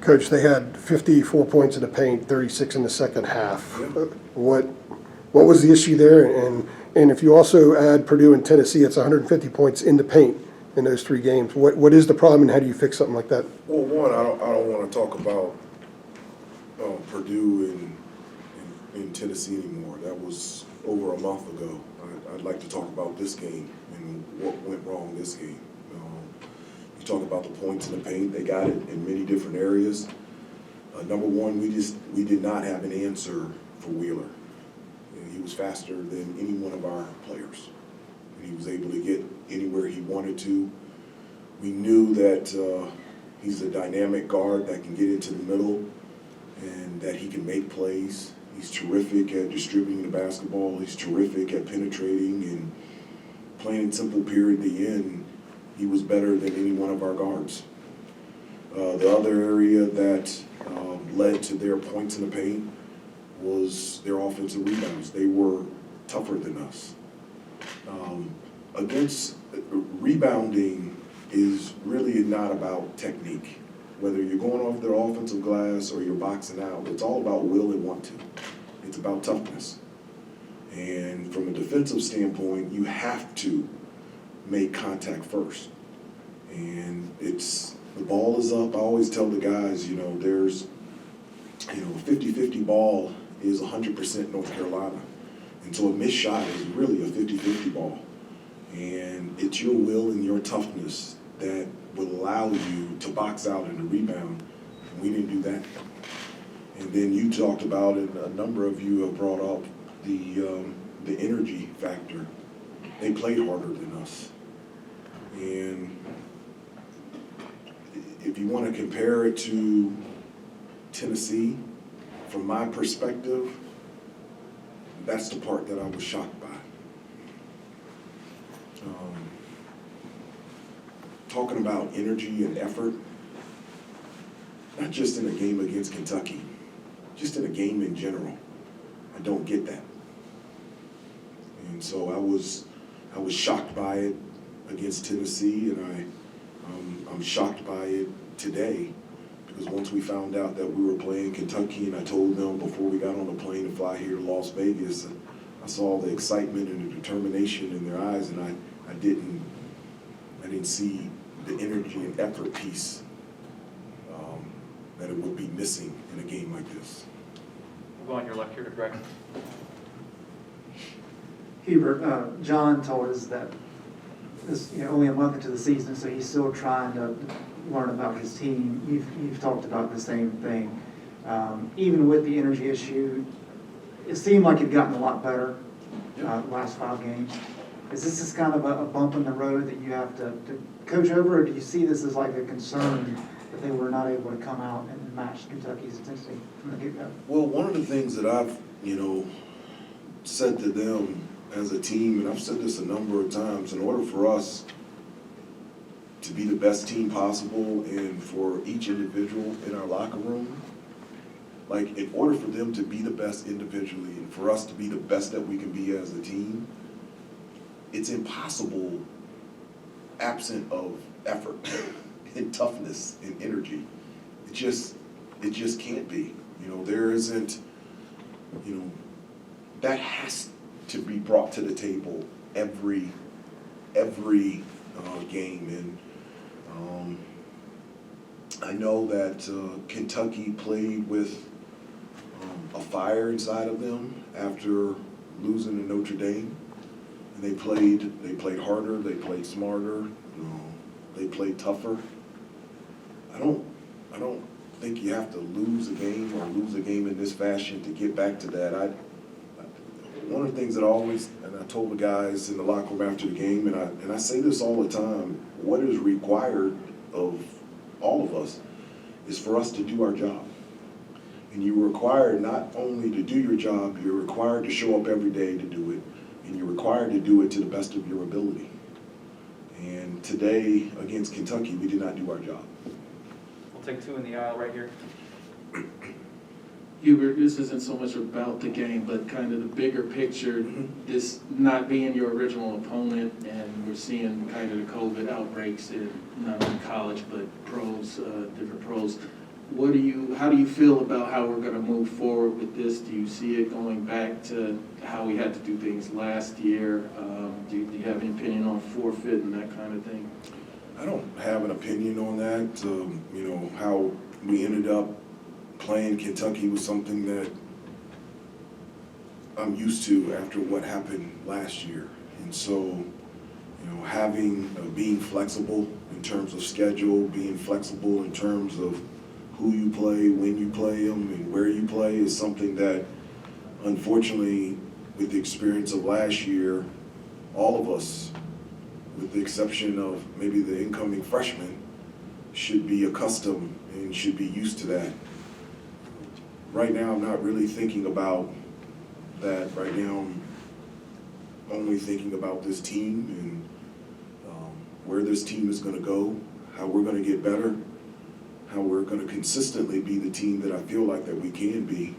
Coach, they had 54 points in the paint, 36 in the second half. What was the issue there? And if you also add Purdue and Tennessee, it's 150 points in the paint in those 3 games. What is the problem, and how do you fix something like that? Well, one, I don't want to talk about Purdue and Tennessee anymore. That was over a month ago. I'd like to talk about this game and what went wrong this game. You talk about the points in the paint. They got it in many different areas. Number one, we did not have an answer for Wheeler. He was faster than any one of our players, and he was able to get anywhere he wanted to. We knew that he's a dynamic guard that can get into the middle and that he can make plays. He's terrific at distributing the basketball. He's terrific at penetrating, and plain and simple, period, at the end, he was better than any one of our guards. The other area that led to their points in the paint was their offensive rebounds. They were tougher than us. Against rebounding is really not about technique. Whether you're going off their offensive glass or you're boxing out, it's all about will and want to. It's about toughness. And from a defensive standpoint, you have to make contact first. And the ball is up. I always tell the guys, there's, 50-50 ball is 100% North Carolina. And so a missed shot is really a 50-50 ball. And it's your will and your toughness that will allow you to box out and to rebound. And we didn't do that. And then you talked about it, a number of you have brought up the energy factor. They played harder than us. And if you want to compare it to Tennessee, from my perspective, that's the part that I was shocked by. Talking about energy and effort, not just in a game against Kentucky, just in a game in general, I don't get that. And so I was shocked by it against Tennessee, and I'm shocked by it today, because once we found out that we were playing Kentucky, and I told them before we got on the plane to fly here to Las Vegas, I saw the excitement and the determination in their eyes, and I didn't see the energy and effort piece that it would be missing in a game like this. We'll go on your left here to Greg. Hubert, John told us that this only a month into the season, so he's still trying to learn about his team. You've talked about the same thing. Even with the energy issue, it seemed like it'd gotten a lot better the last 5 games. Is this just kind of a bump in the road that you have to coach over, or do you see this as like a concern that they were not able to come out and match Kentucky's intensity from the get-go? Well, one of the things that I've, said to them as a team, and I've said this a number of times, in order for us to be the best team possible and for each individual in our locker room, like in order for them to be the best individually and for us to be the best that we can be as a team, it's impossible absent of effort and toughness and energy. It just can't be. There isn't, that has to be brought to the table every game. And I know that Kentucky played with a fire inside of them after losing to Notre Dame. And they played harder, they played smarter, they played tougher. I don't think you have to lose a game or lose a game in this fashion to get back to that. One of the things that I always, and I told the guys in the locker room after the game, and I say this all the time, what is required of all of us is for us to do our job. And you're required not only to do your job, you're required to show up every day to do it, and you're required to do it to the best of your ability. And today, against Kentucky, we did not do our job. We'll take 2 in the aisle right here. Hubert, this isn't so much about the game, but kind of the bigger picture, this not being your original opponent, and we're seeing kind of the COVID outbreaks in not only college, but pros, different pros. how do you feel about how we're going to move forward with this? Do you see it going back to how we had to do things last year? Do you have any opinion on forfeit and that kind of thing? I don't have an opinion on that. You know, how we ended up playing Kentucky was something that I'm used to after what happened last year. And so, you know, being flexible in terms of schedule, being flexible in terms of who you play, when you play them, and where you play is something that, unfortunately, with the experience of last year, all of us, with the exception of maybe the incoming freshmen, should be accustomed and should be used to that. Right now, I'm not really thinking about that. Right now, I'm only thinking about this team and where this team is going to go, how we're going to get better, how we're going to consistently be the team that I feel like that we can be.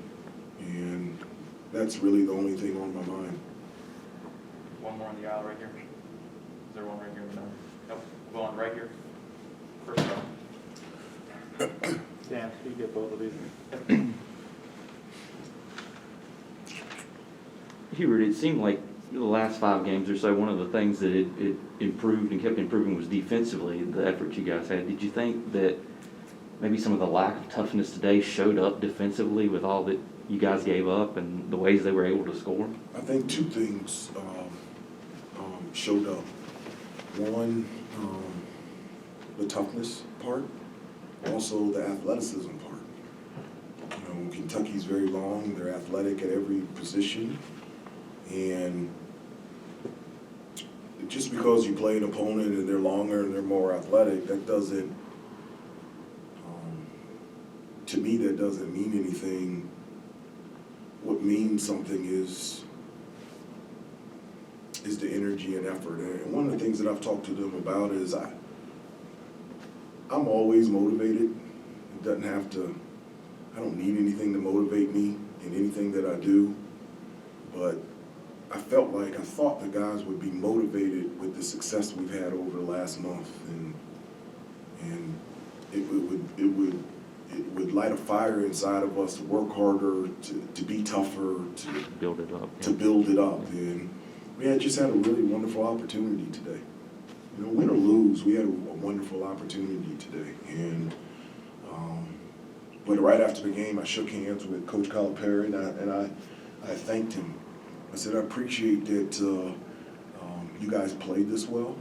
And that's really the only thing on my mind. One more in the aisle right here. Is there one right here? No. Nope. We'll go on right here. First row. Dan, you get both of these. Hubert, it seemed like the last 5 games or so, one of the things that it improved and kept improving was defensively, the effort you guys had. Did you think that maybe some of the lack of toughness today showed up defensively with all that you guys gave up and the ways they were able to score? I think 2 things showed up. One, the toughness part, also the athleticism part. You know, Kentucky's very long, they're athletic at every position, and just because you play an opponent and they're longer and they're more athletic, that doesn't, to me, that doesn't mean anything. What means something is the energy and effort. And one of the things that I've talked to them about is I'm always motivated. It doesn't have to, I don't need anything to motivate me in anything that I do. But I thought the guys would be motivated with the success we've had over the last month. And it would light a fire inside of us to work harder, to be tougher, to Build it up. to build it up. And we just had a really wonderful opportunity today. You know, win or lose, we had a wonderful opportunity today. And but right after the game, I shook hands with Coach Calipari, and I thanked him. I said, I appreciate that you guys played this well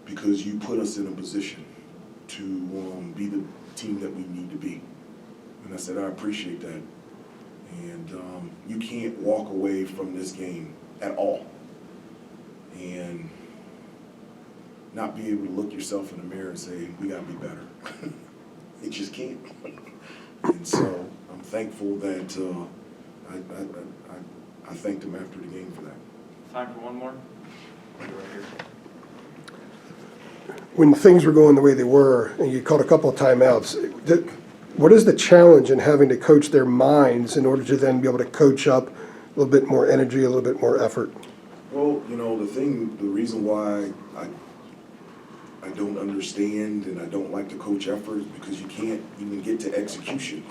because you put us in a position to be the team that we need to be. And I said, I appreciate that. And you can't walk away from this game at all and not be able to look yourself in the mirror and say, we got to be better. It just can't. And so I'm thankful that I thanked him after the game for that. Time for one more. Right here. When things were going the way they were, and you called a couple of timeouts, what is the challenge in having to coach their minds in order to then be able to coach up a little bit more energy, a little bit more effort? Well, you know, the reason why I don't understand and I don't like to coach effort is because you can't even get to execution.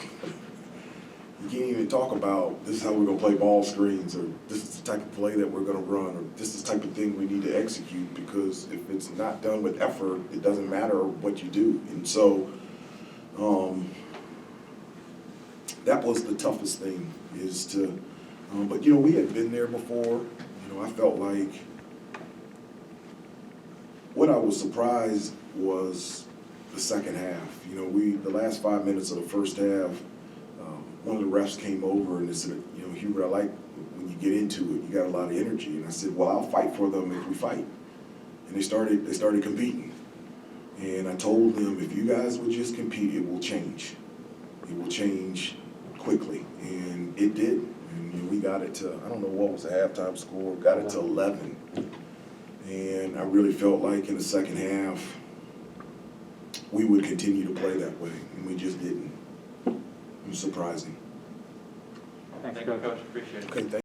You can't even talk about this is how we're going to play ball screens, or this is the type of play that we're going to run, or this is the type of thing we need to execute, because if it's not done with effort, it doesn't matter what you do. And so that was the toughest thing, is to, but you know, we had been there before. You know, I felt like what I was surprised was the second half. You know, the last 5 minutes of the first half, one of the refs came over and they said, you know, Hubert, I like when you get into it, you got a lot of energy. And I said, well, I'll fight for them if we fight. And they started competing. And I told them, if you guys would just compete, it will change. It will change quickly. And it did. And you know, we got it to, I don't know what was the halftime score, got it to 11. And I really felt like in the second half, we would continue to play that way. And we just didn't. It was surprising. Thank you, Coach. Appreciate it. Okay,